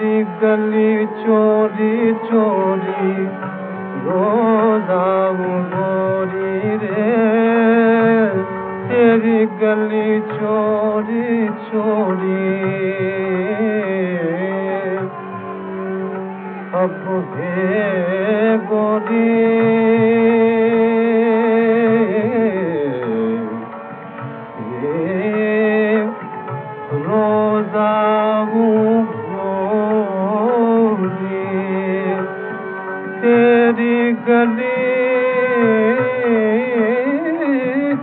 तेरी गली चोरी चोरी रोज आऊं गोरी रे, तेरी गली चोरी चोरी। अब हे गोरी रोज आऊं गोरी, तेरी गली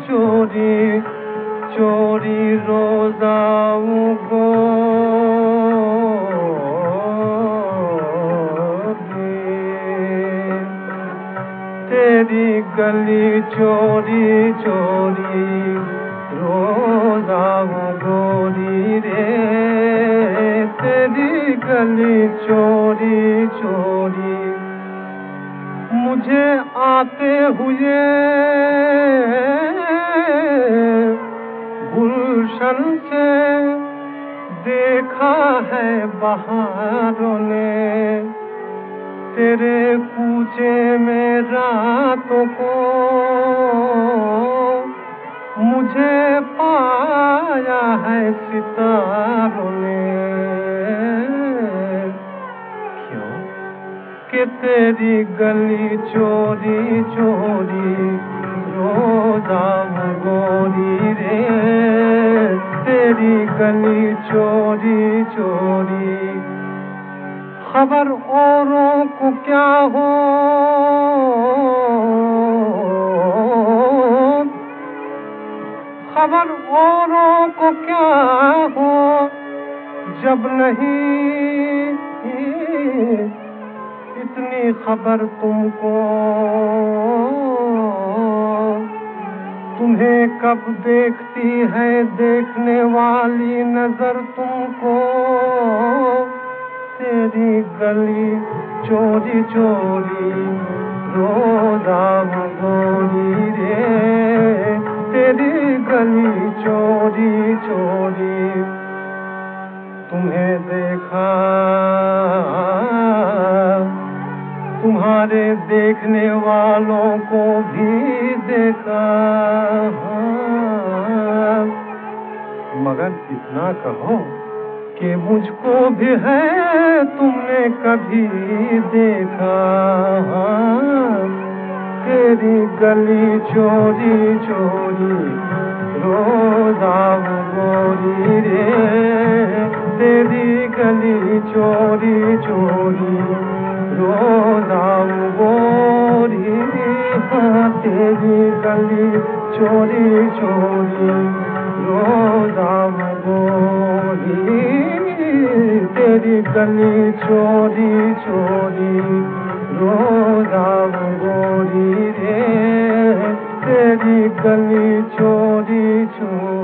चोरी चोरी रोज आऊं गोरी, तेरी गली चोरी चोरी रोज आऊं गोरी रे, तेरी गली चोरी चोरी। मुझे आते हुए गुलशन से देखा है बहारों ने, तेरे कूचे में रातों को मुझे पाया है सितारों ने। क्यों कि तेरी गली चोरी चोरी रोज आऊं गोरी रे, तेरी गली चोरी चोरी। खबर औरों को क्या हो खबर औरों को क्या हो, जब नहीं इतनी खबर तुमको। तुम्हें कब देखती है देखने वाली नजर तुमको, तेरी गली चोरी चोरी रोज आऊं गोरी रे, तेरी गली चोरी चोरी। तुम्हें देखा तुम्हारे देखने वालों को भी देखा, मगर इतना कहो कि मुझको भी है तुमने कभी देखा। तेरी गली चोरी चोरी रोज आऊं गोरी रे, तेरी गली चोरी चोरी रोज आऊं गोरी, तेरी गली चोरी चोरी रोज आऊं गोरी, तेरी गली चोरी चोरी रोज आऊं गोरी रे, तेरी गली चोरी चोरी।